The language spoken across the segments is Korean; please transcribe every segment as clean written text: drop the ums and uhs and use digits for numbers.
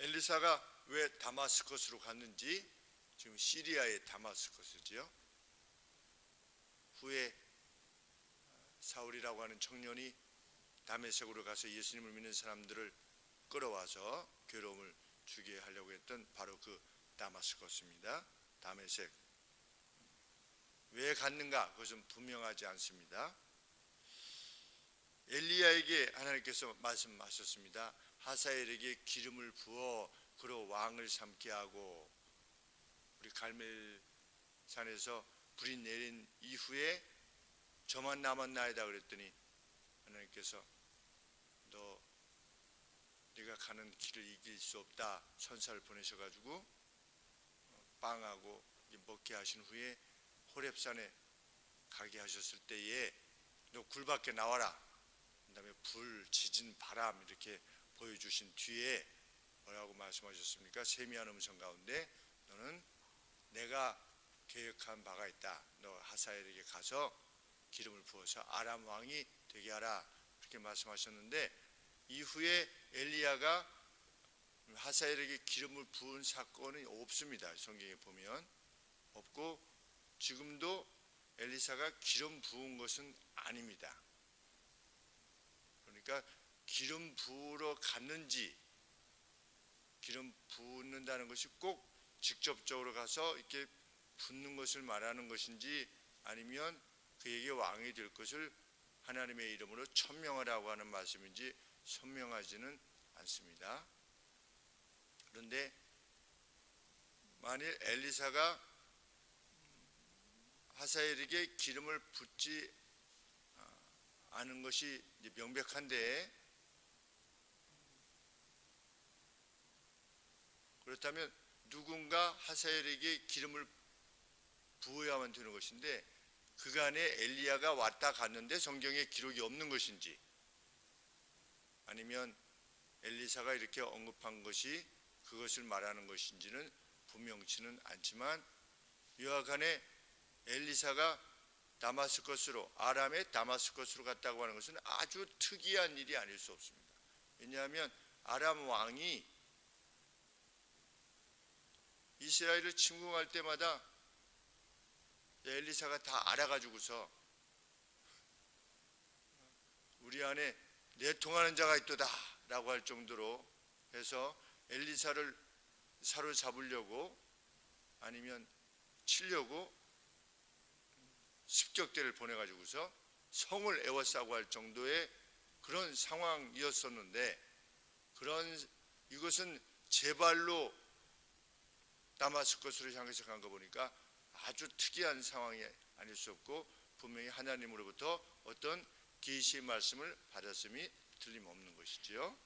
엘리사가 왜 다마스커스로 갔는지, 지금 시리아의 다마스커스지요. 후에 사울이라고 하는 청년이 다메섹으로 가서 예수님을 믿는 사람들을 끌어와서 괴로움을 주게 하려고 했던 바로 그 다마스커스입니다. 다메섹. 왜 갔는가? 그것은 분명하지 않습니다. 엘리야에게 하나님께서 말씀하셨습니다. 하사엘에게 기름을 부어 그로 왕을 삼게 하고, 우리 갈멜산에서 불이 내린 이후에 저만 남았나이다 그랬더니 하나님께서 네가 가는 길을 이길 수 없다 천사를 보내셔가지고 빵하고 먹게 하신 후에 호렙산에 가게 하셨을 때에 너 굴 밖에 나와라, 그 다음에 불, 지진, 바람 이렇게 보여주신 뒤에 뭐라고 말씀하셨습니까? 세미한 음성 가운데 너는 내가 계획한 바가 있다. 너 하사엘에게 가서 기름을 부어서 아람 왕이 되게 하라, 그렇게 말씀하셨는데, 이후에 엘리야가 하사엘에게 기름을 부은 사건이 없습니다. 성경에 보면 없고, 지금도 엘리사가 기름 부은 것은 아닙니다. 그러니까 기름 부으러 갔는지, 기름 붓는다는 것이 꼭 직접적으로 가서 이렇게 붓는 것을 말하는 것인지, 아니면 그에게 왕이 될 것을 하나님의 이름으로 천명하라고 하는 말씀인지 선명하지는 않습니다. 그런데 만일 엘리사가 하사엘에게 기름을 붓지 않은 것이 명백한데, 그렇다면 누군가 하사엘에게 기름을 부어야만 되는 것인데, 그간에 엘리야가 왔다 갔는데 성경에 기록이 없는 것인지, 아니면 엘리사가 이렇게 언급한 것이 그것을 말하는 것인지는 분명치는 않지만, 여하간에 엘리사가 다마스커스로, 아람의 다마스커스로 갔다고 하는 것은 아주 특이한 일이 아닐 수 없습니다. 왜냐하면 아람 왕이 이스라엘을 침공할 때마다 엘리사가 다 알아가지고서 우리 안에 내통하는 자가 있도다 라고 할 정도로 해서 엘리사를 사로잡으려고 아니면 치려고 습격대를 보내가지고서 성을 에워싸고 할 정도의 그런 상황이었었는데, 이것은 제발로 다마스커스로 향해서 간 거 보니까 아주 특이한 상황이 아닐 수 없고, 분명히 하나님으로부터 어떤 계시의 말씀을 받았음이 틀림없는 것이지요.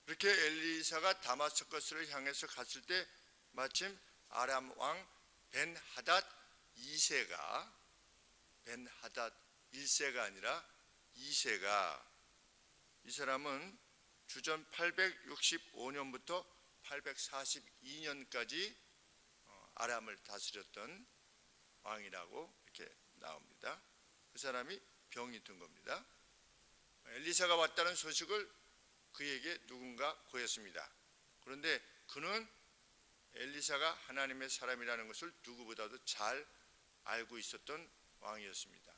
그렇게 엘리사가 다마스커스를 향해서 갔을 때 마침 아람 왕 벤하닷 2세가, 벤하닷 1세가 아니라 2세가, 이 사람은 주전 865년부터 842년까지 아람을 다스렸던 왕이라고 이렇게 나옵니다. 그 사람이 병이 든 겁니다. 엘리사가 왔다는 소식을 그에게 누군가 고했습니다. 그런데 그는 엘리사가 하나님의 사람이라는 것을 누구보다도 잘 알고 있었던 왕이었습니다.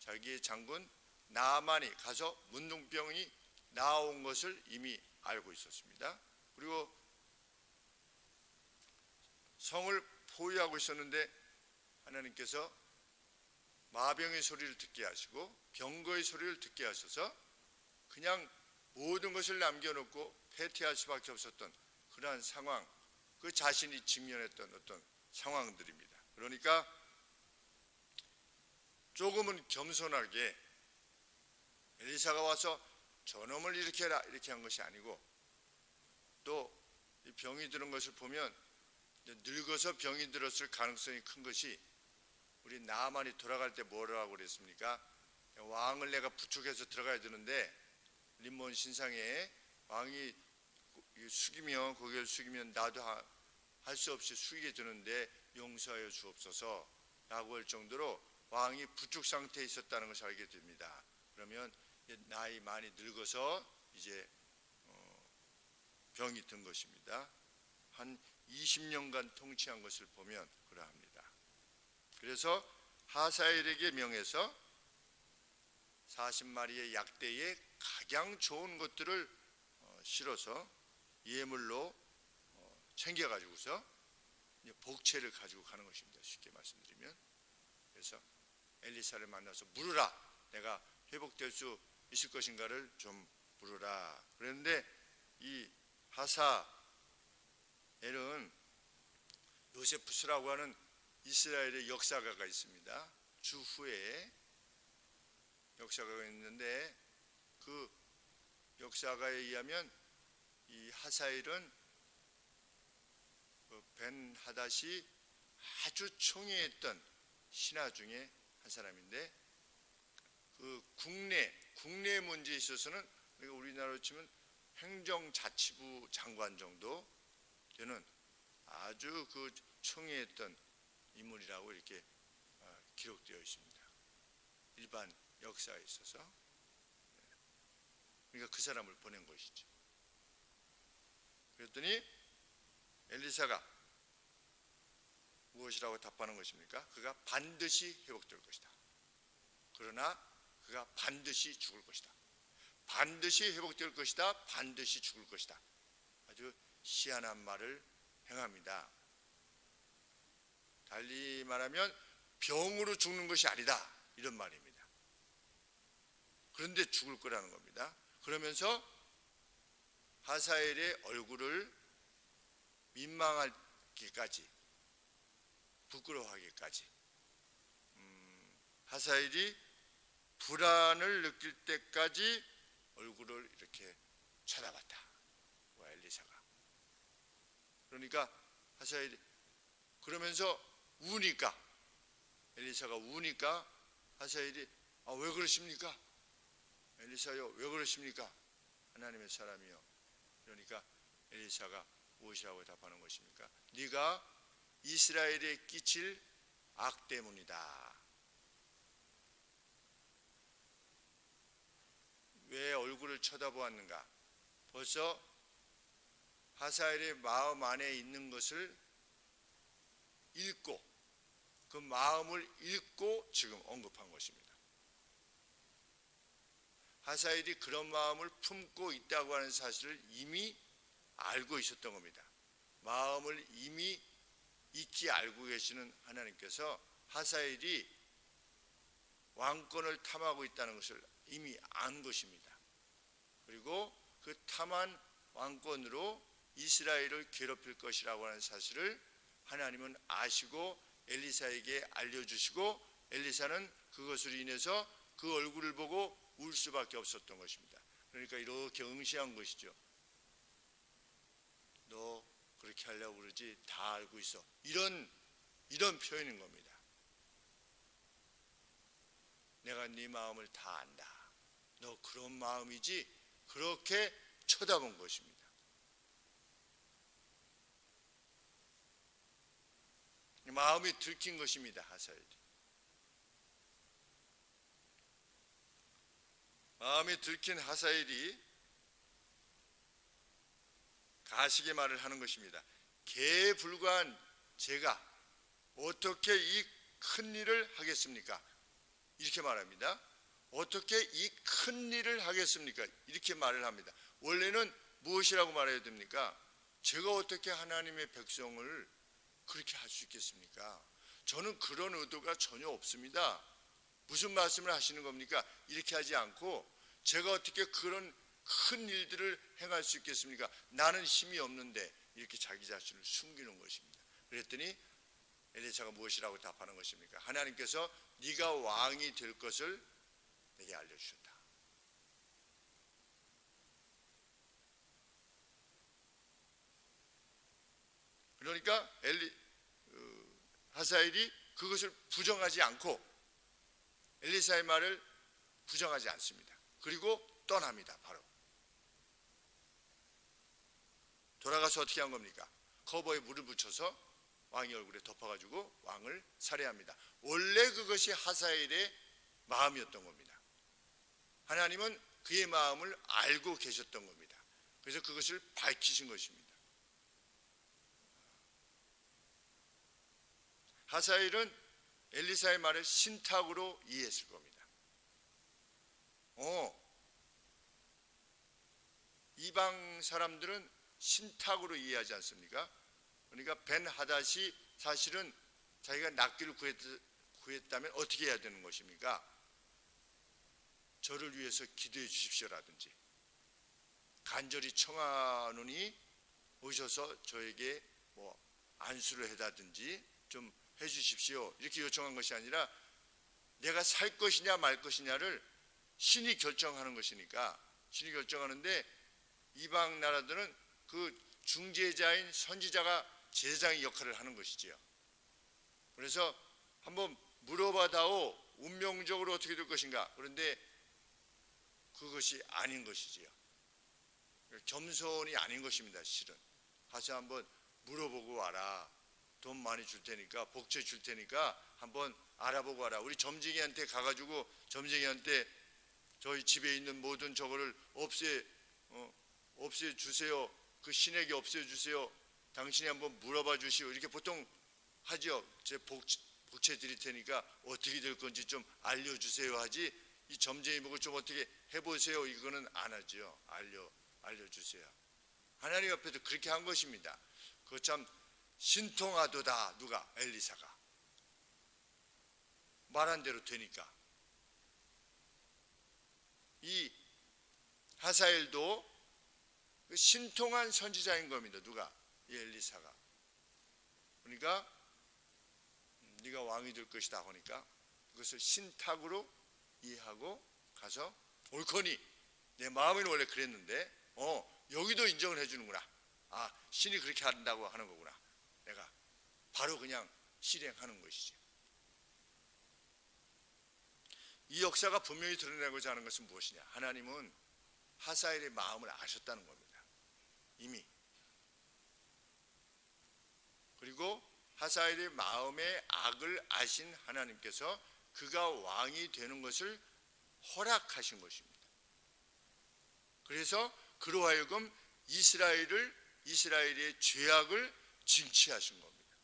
자기의 장군 나아만이 가서 문둥병이 나온 것을 이미 알고 있었습니다. 그리고 성을 포위하고 있었는데 하나님께서 마병의 소리를 듣게 하시고 병거의 소리를 듣게 하셔서 그냥 모든 것을 남겨놓고 패퇴할 수밖에 없었던 그러한 상황, 그 자신이 직면했던 어떤 상황들입니다. 그러니까 조금은 겸손하게 엘리사가 와서 저놈을 이렇게 해라 이렇게 한 것이 아니고, 또 이 병이 드는 것을 보면 늙어서 병이 들었을 가능성이 큰 것이, 우리 나아만이 돌아갈 때 뭐라고 그랬습니까? 왕을 내가 부축해서 들어가야 되는데 림몬 신상에 왕이 숙이면, 고개를 숙이면 나도 할 수 없이 숙이게 되는데 용서하여 주옵소서 라고 할 정도로 왕이 부축 상태에 있었다는 것을 알게 됩니다. 그러면 나이 많이 늙어서 이제 병이 든 것입니다. 한 20년간 통치한 것을 보면 그러합니다. 그래서 하사엘에게 명해서 40마리의 약대에 가장 좋은 것들을 실어서 예물로 챙겨가지고서 복채를 가지고 가는 것입니다. 쉽게 말씀드리면. 그래서 엘리사를 만나서 물으라. 내가 회복될 수 있을 것인가를 좀 물으라. 그런데 이 하사엘은 요세푸스라고 하는 이스라엘의 역사가가 있습니다. 주후에 역사가가 있는데 그 역사가에 의하면 이 하사엘은 벤 하닷이 아주 총애했던 신하 중에 한 사람인데 그 국내 문제에 있어서는 우리나라로 치면 행정자치부 장관 정도 되는 아주 그 총애했던 인물이라고 이렇게 기록되어 있습니다. 일반 역사에 있어서. 그러니까 그 사람을 보낸 것이죠. 그랬더니 엘리사가 무엇이라고 답하는 것입니까? 그가 반드시 회복될 것이다. 그러나 그가 반드시 죽을 것이다. 반드시 회복될 것이다. 반드시 죽을 것이다. 아주 희한한 말을 행합니다. 달리 말하면 병으로 죽는 것이 아니다. 이런 말입니다. 그런데 죽을 거라는 겁니다. 그러면서 하사엘의 얼굴을 민망하기까지 부끄러워하기까지 하사엘이 불안을 느낄 때까지 얼굴을 이렇게 쳐다봤다. 엘리사가. 그러니까 하사엘이 그러면서 우니까 엘리사가 우니까 하사엘이 왜 그러십니까? 엘리사요 왜 그러십니까? 하나님의 사람이요. 그러니까 엘리사가 무엇이라고 답하는 것입니까? 네가 이스라엘에 끼칠 악 때문이다. 왜 얼굴을 쳐다보았는가? 벌써 하사엘의 마음 안에 있는 것을 읽고 그 마음을 읽고 지금 언급한 것입니다. 하사엘이 그런 마음을 품고 있다고 하는 사실을 이미 알고 있었던 겁니다. 마음을 이미 익히 알고 계시는 하나님께서 하사엘이 왕권을 탐하고 있다는 것을 이미 안 것입니다. 그리고 그 탐한 왕권으로 이스라엘을 괴롭힐 것이라고 하는 사실을 하나님은 아시고 엘리사에게 알려주시고 엘리사는 그것으로 인해서 그 얼굴을 보고 울 수밖에 없었던 것입니다. 그러니까 이렇게 응시한 것이죠. 너 그렇게 하려고 그러지 다 알고 있어. 이런 표현인 겁니다. 내가 네 마음을 다 안다. 너 그런 마음이지. 그렇게 쳐다본 것입니다. 마음이 들킨 것입니다. 하사엘이. 마음이 들킨 하사엘이 가식의 말을 하는 것입니다. 개에 불과한 제가 어떻게 이 큰 일을 하겠습니까? 이렇게 말합니다. 어떻게 이 큰 일을 하겠습니까? 이렇게 말을 합니다. 원래는 무엇이라고 말해야 됩니까? 제가 어떻게 하나님의 백성을 그렇게 할 수 있겠습니까? 저는 그런 의도가 전혀 없습니다. 무슨 말씀을 하시는 겁니까? 이렇게 하지 않고 제가 어떻게 그런 큰 일들을 행할 수 있겠습니까? 나는 힘이 없는데 이렇게 자기 자신을 숨기는 것입니다. 그랬더니 엘리사가 무엇이라고 답하는 것입니까? 하나님께서 네가 왕이 될 것을 내게 알려주셨다. 그러니까 하사엘이 그것을 부정하지 않고 엘리사의 말을 부정하지 않습니다. 그리고 떠납니다. 바로 돌아가서 어떻게 한 겁니까? 커버에 물을 붙여서 왕의 얼굴에 덮어가지고 왕을 살해합니다. 원래 그것이 하사엘의 마음이었던 겁니다. 하나님은 그의 마음을 알고 계셨던 겁니다. 그래서 그것을 밝히신 것입니다. 하사엘은 엘리사의 말을 신탁으로 이해했을 겁니다. 이방 사람들은 신탁으로 이해하지 않습니까? 그러니까 벤 하닷이 사실은 자기가 낫기를 구했다면 어떻게 해야 되는 것입니까? 저를 위해서 기도해 주십시오라든지, 간절히 청하노니 오셔서 저에게 뭐 안수를 해다든지 좀 해주십시오, 이렇게 요청한 것이 아니라 내가 살 것이냐 말 것이냐를 신이 결정하는 것이니까, 신이 결정하는데 이방 나라들은 그 중재자인 선지자가 제사장의 역할을 하는 것이지요. 그래서 한번 물어봐다오, 운명적으로 어떻게 될 것인가. 그런데 그것이 아닌 것이지요. 겸손이 아닌 것입니다. 실은 가서 한번 물어보고 와라, 돈 많이 줄 테니까, 복채 줄 테니까 한번 알아보고 와라. 우리 점쟁이한테 가가지고 점쟁이한테 저희 집에 있는 모든 저거를 없애주세요, 그 신에게 없애주세요, 당신이 한번 물어봐 주시오, 이렇게 보통 하죠. 제 복채 드릴 테니까 어떻게 될 건지 좀 알려주세요 하지, 이 점쟁이 보고 좀 어떻게 해보세요, 이거는 안 하죠. 알려주세요. 하나님 앞에도 그렇게 한 것입니다. 그거 참 신통하도다. 누가? 엘리사가 말한 대로 되니까. 이 하사엘도 신통한 선지자인 겁니다. 누가? 이 엘리사가. 그러니까 네가 왕이 될 것이다 하니까 그것을 신탁으로 이해하고 가서 옳거니 내 마음에는 원래 그랬는데 여기도 인정을 해주는구나. 신이 그렇게 한다고 하는 거구나. 내가 바로 그냥 실행하는 것이지. 이 역사가 분명히 드러내고자 하는 것은 무엇이냐? 하나님은 하사엘의 마음을 아셨다는 겁니다. 이미. 그리고 하사엘의 마음의 악을 아신 하나님께서 그가 왕이 되는 것을 허락하신 것입니다. 그래서 그로 하여금 이스라엘의 죄악을 징치하신 겁니다.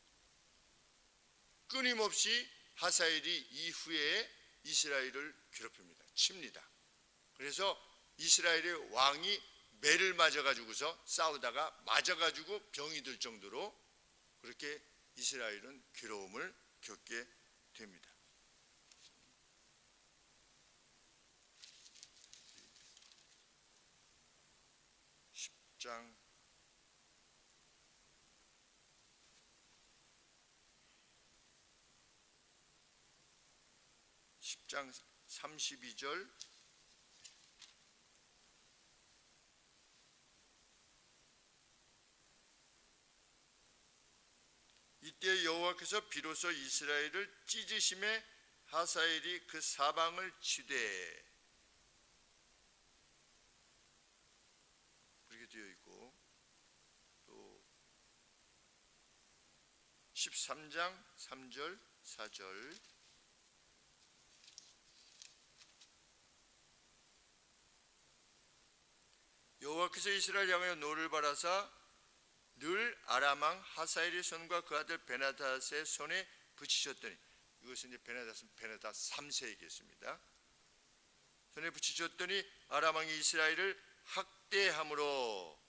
끊임없이 하사엘이 이후에 이스라엘을 괴롭힙니다. 칩니다. 그래서 이스라엘의 왕이 매를 맞아가지고서 싸우다가 맞아가지고 병이 들 정도로 그렇게 이스라엘은 괴로움을 겪게 됩니다. 장 10장 32절 이때 여호와께서 비로소 이스라엘을 찢으심에 하사엘이 그 사방을 치되, 그렇게 되어 있고, 또 13장 3절 4절 여호와께서 이스라엘 향하여 노를 바라사 늘 아람 왕 하사엘의 손과 그 아들 베나닷의 손에 붙이셨더니, 이것은 이제 베나닷 3세 얘기했습니다. 손에 붙이셨더니 아람 왕이 이스라엘을 학대함으로,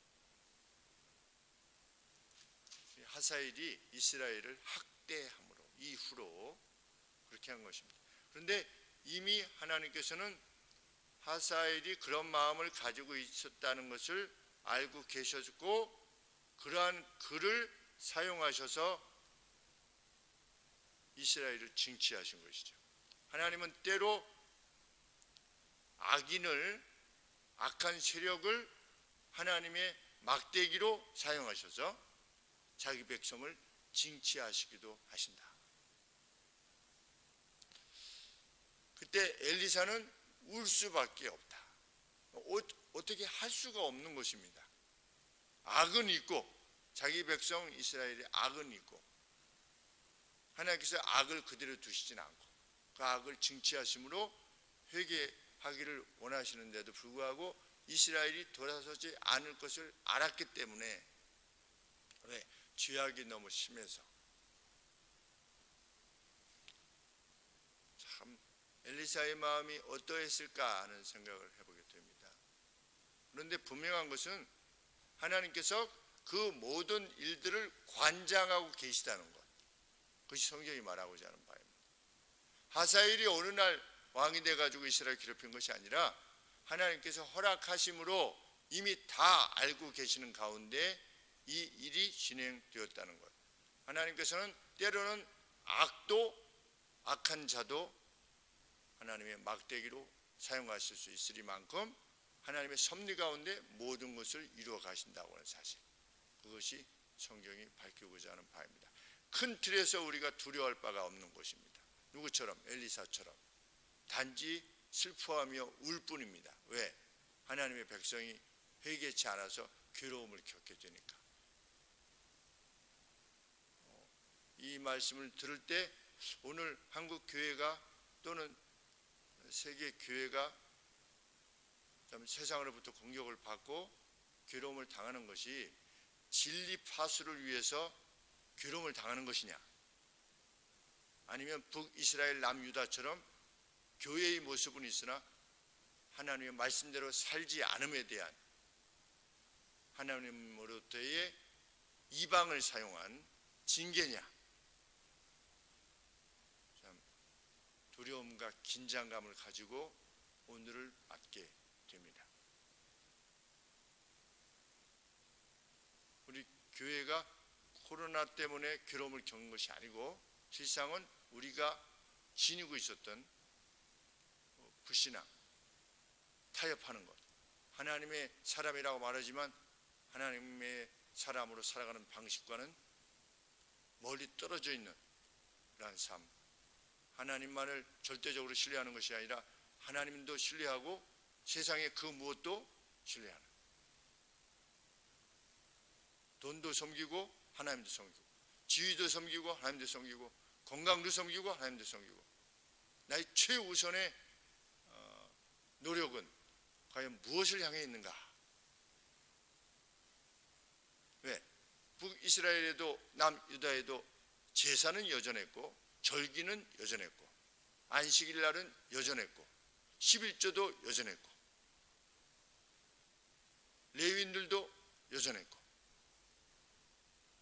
하사엘이 이스라엘을 학대함으로 이후로 그렇게 한 것입니다. 그런데 이미 하나님께서는 하사엘이 그런 마음을 가지고 있었다는 것을 알고 계셨고, 그러한 그를 사용하셔서 이스라엘을 징치하신 것이죠. 하나님은 때로 악한 세력을 하나님의 막대기로 사용하셔서 자기 백성을 징치하시기도 하신다. 그때 엘리사는 울 수밖에 없다. 어떻게 할 수가 없는 것입니다. 악은 있고, 자기 백성 이스라엘의 악은 있고, 하나님께서 악을 그대로 두시진 않고 그 악을 징치하심으로 하기를 원하시는데도 불구하고 이스라엘이 돌아서지 않을 것을 알았기 때문에, 왜? 죄악이 너무 심해서. 참 엘리사의 마음이 어떠했을까 하는 생각을 해보게 됩니다. 그런데 분명한 것은 하나님께서 그 모든 일들을 관장하고 계시다는 것, 그것이 성경이 말하고자 하는 바입니다. 하사엘이 어느 날 왕이 돼가지고 이스라엘 괴롭힌 것이 아니라 하나님께서 허락하심으로 이미 다 알고 계시는 가운데 이 일이 진행되었다는 것. 하나님께서는 때로는 악한 자도 하나님의 막대기로 사용하실 수 있으리만큼 하나님의 섭리 가운데 모든 것을 이루어 가신다고 하는 사실, 그것이 성경이 밝히고자 하는 바입니다. 큰 틀에서 우리가 두려워할 바가 없는 것입니다. 누구처럼? 엘리사처럼 단지 슬퍼하며 울 뿐입니다. 왜? 하나님의 백성이 회개치 않아서 괴로움을 겪게 되니까. 이 말씀을 들을 때 오늘 한국 교회가 또는 세계 교회가 세상으로부터 공격을 받고 괴로움을 당하는 것이 진리 파수를 위해서 괴로움을 당하는 것이냐, 아니면 북이스라엘 남유다처럼 교회의 모습은 있으나 하나님의 말씀대로 살지 않음에 대한 하나님으로부터의 이방을 사용한 징계냐. 참 두려움과 긴장감을 가지고 오늘을 맞게 됩니다. 우리 교회가 코로나 때문에 괴로움을 겪는 것이 아니고 실상은 우리가 지니고 있었던 불신앙, 타협하는 것, 하나님의 사람이라고 말하지만 하나님의 사람으로 살아가는 방식과는 멀리 떨어져 있는 그런 삶, 하나님만을 절대적으로 신뢰하는 것이 아니라 하나님도 신뢰하고 세상의 그 무엇도 신뢰하는, 돈도 섬기고 하나님도 섬기고, 지위도 섬기고 하나님도 섬기고, 건강도 섬기고 하나님도 섬기고, 나의 최우선의 노력은 과연 무엇을 향해 있는가? 왜? 북이스라엘에도 남유다에도 제사는 여전했고, 절기는 여전했고, 안식일날은 여전했고, 11조도 여전했고, 레위인들도 여전했고,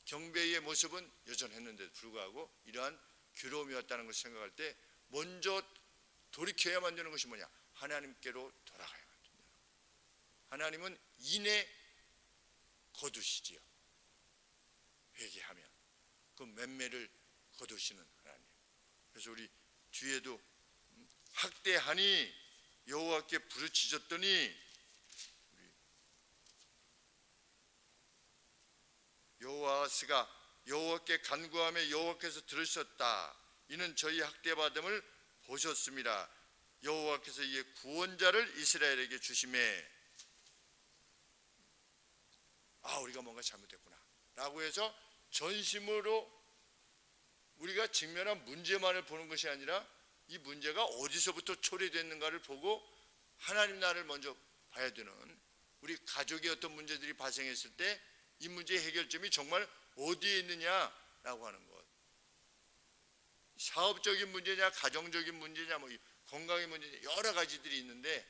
경배의 모습은 여전했는데도 불구하고 이러한 괴로움이었다는 것을 생각할 때 먼저 돌이켜야만 되는 것이 뭐냐? 하나님께로 돌아가야만 된다. 하나님은 이내 거두시지요. 회개하면 그 맴매를 거두시는 하나님. 그래서 우리 뒤에도 학대하니 여호와께 부르짖었더니 여호와스가 여호와께 간구하며 여호와께서 들으셨다. 이는 저희 학대받음을 보셨습니다. 여호와께서 이에 구원자를 이스라엘에게 주심에, 우리가 뭔가 잘못했구나 라고 해서 전심으로 우리가 직면한 문제만을 보는 것이 아니라 이 문제가 어디서부터 초래됐는가를 보고 하나님 나라를 먼저 봐야 되는, 우리 가족의 어떤 문제들이 발생했을 때 이 문제의 해결점이 정말 어디에 있느냐라고 하는 것. 사업적인 문제냐, 가정적인 문제냐, 건강의 문제냐, 여러 가지들이 있는데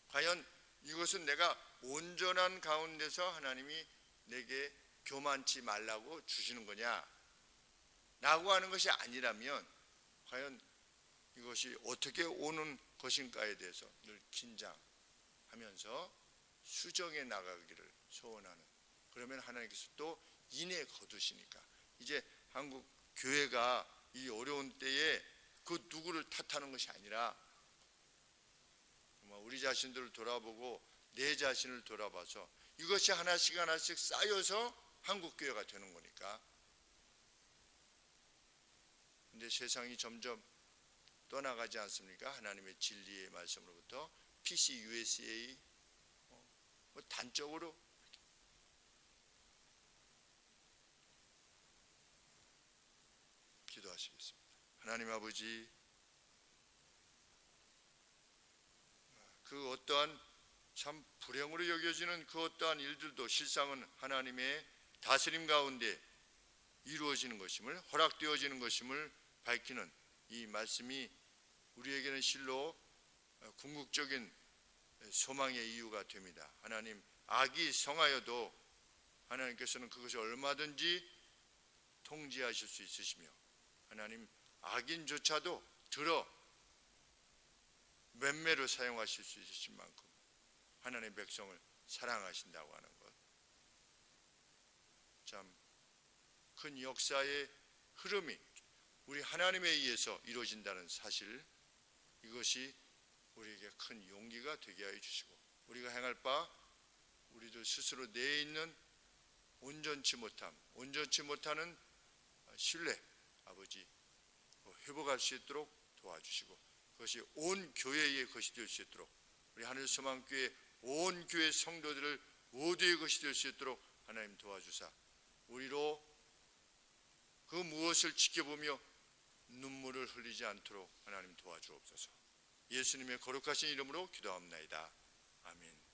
과연 이것은 내가 온전한 가운데서 하나님이 내게 교만치 말라고 주시는 거냐 라고 하는 것이 아니라면 과연 이것이 어떻게 오는 것인가에 대해서 늘 긴장하면서 수정해 나가기를 소원하는, 그러면 하나님께서 또 인해 거두시니까. 이제 한국 교회가 이 어려운 때에 그 누구를 탓하는 것이 아니라 우리 자신들을 돌아보고 내 자신을 돌아봐서 이것이 하나씩 하나씩 쌓여서 한국 교회가 되는 거니까. 근데 세상이 점점 떠나가지 않습니까? 하나님의 진리의 말씀으로부터. PC, USA 단적으로 기도하시겠습니다. 하나님 아버지, 어떠한 참 불행으로 여겨지는 그 어떠한 일들도 실상은 하나님의 다스림 가운데 이루어지는 것임을, 허락되어지는 것임을 밝히는 이 말씀이 우리에게는 실로 궁극적인 소망의 이유가 됩니다. 하나님, 악이 성하여도 하나님께서는 그것을 얼마든지 통제하실 수 있으시며, 하나님 악인조차도 들어 맴매로 사용하실 수 있으신 만큼 하나님의 백성을 사랑하신다고 하는 것, 참 큰 역사의 흐름이 우리 하나님에 의해서 이루어진다는 사실, 이것이 우리에게 큰 용기가 되게 하여 주시고, 우리가 행할 바 우리들 스스로 내에 있는 온전치 못하는 신뢰, 아버지 회복할 수 있도록 도와주시고, 그것이 온 교회의 것이 될 수 있도록, 우리 하늘소망교회 온 교회 성도들을 모두의 것이 될 수 있도록 하나님 도와주사, 우리로 그 무엇을 지켜보며 눈물을 흘리지 않도록 하나님 도와주옵소서. 예수님의 거룩하신 이름으로 기도합나이다. 아멘.